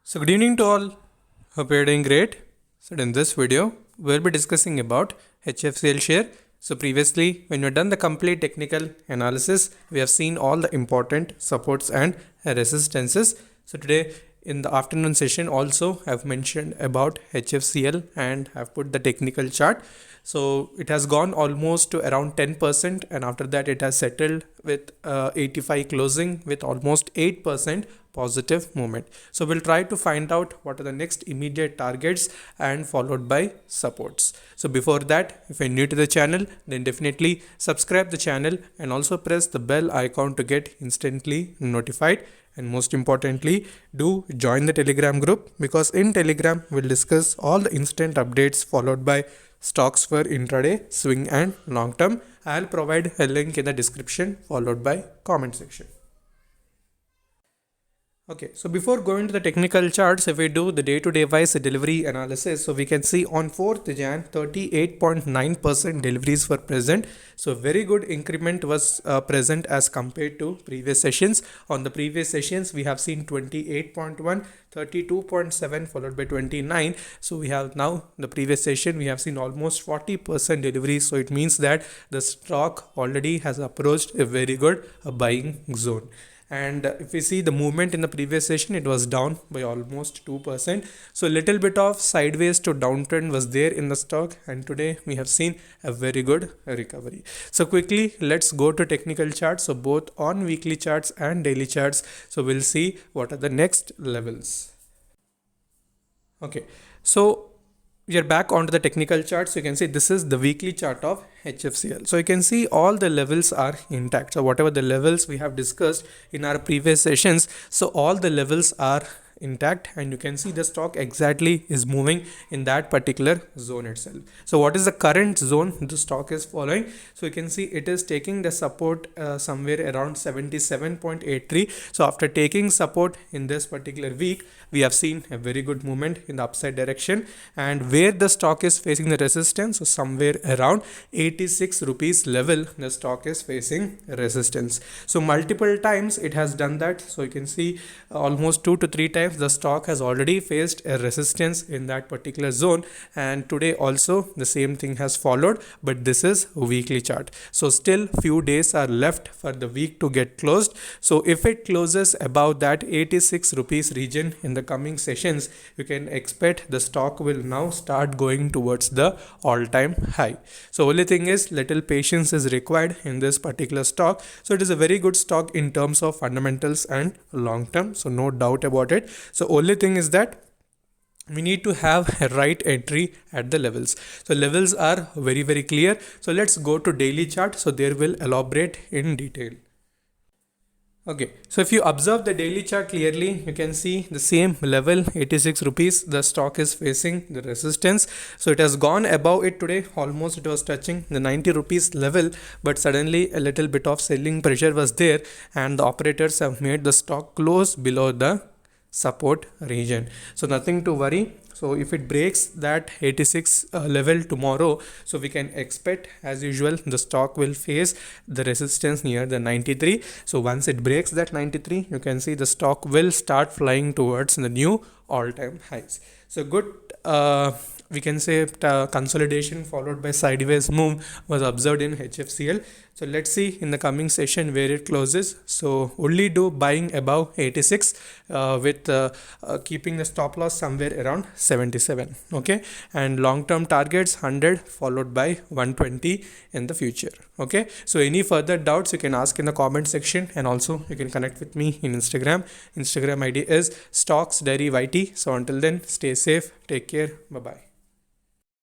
So good evening to all. Hope you're doing great. So in this video, we'll be discussing about HFCL share. So previously, when we've done the complete technical analysis, we have seen all the important supports and resistances. So today in the afternoon session also I've mentioned about HFCL and I've put the technical chart. So it has gone almost to around 10%, and after that it has settled with 85 closing with almost 8% positive movement. So we'll try to find out what are the next immediate targets and followed by supports. So before that, if you're new to the channel, then definitely subscribe the channel and also press the bell icon to get instantly notified. And most importantly, do join the Telegram group, because in Telegram we'll discuss all the instant updates followed by stocks for intraday, swing and long term. I'll provide a link in the description followed by comment section. Okay, so before going to the technical charts, if we do the day-to-day wise delivery analysis, so we can see on 4th Jan 38.9% deliveries were present. So very good increment was present as compared to previous sessions. On the previous sessions, we have seen 28.1, 32.7 followed by 29. So we have now the previous session we have seen almost 40% delivery. So it means that the stock already has approached a very good buying zone. And if we see the movement in the previous session, it was down by almost 2%. So a little bit of sideways to downtrend was there in the stock, and today we have seen a very good recovery. So quickly let's go to technical charts, so both on weekly charts and daily charts. So we'll see what are the next levels. Okay, so we are back onto the technical chart. So you can see this is the weekly chart of HFCL. So you can see all the levels are intact. So whatever the levels we have discussed in our previous sessions, so all the levels are intact, and you can see the stock exactly is moving in that particular zone itself. So what is the current zone the stock is following? So you can see it is taking the support somewhere around 77.83. so after taking support in this particular week, we have seen a very good movement in the upside direction, and where the stock is facing the resistance, so somewhere around 86 rupees level the stock is facing resistance. So multiple times it has done that. So you can see almost 2 to 3 times the stock has already faced a resistance in that particular zone, and today also the same thing has followed, but this is a weekly chart. So still few days are left for the week to get closed. So if it closes above that 86 rupees region in the coming sessions, you can expect the stock will now start going towards the all-time high. So only thing is little patience is required in this particular stock. So it is a very good stock in terms of fundamentals and long term, so no doubt about it. So only thing is that we need to have a right entry at the levels. So levels are very clear. So let's go to daily chart. So there will elaborate in detail. Okay, so if you observe the daily chart clearly, you can see the same level 86 rupees the stock is facing the resistance. So it has gone above it today, almost it was touching the 90 rupees level, but suddenly a little bit of selling pressure was there, and the operators have made the stock close below the support region. So nothing to worry. So if it breaks that 86 level tomorrow, so we can expect as usual the stock will face the resistance near the 93. So once it breaks that 93, you can see the stock will start flying towards the new all-time highs. So good we can say consolidation followed by sideways move was observed in HFCL. So let's see in the coming session where it closes. So only do buying above 86 with keeping the stop loss somewhere around 77. Okay, and long term targets 100 followed by 120 in the future. Okay, so any further doubts you can ask in the comment section, and also you can connect with me in Instagram. Instagram ID is StocksDairyYT. So until then, stay safe, take care, bye bye.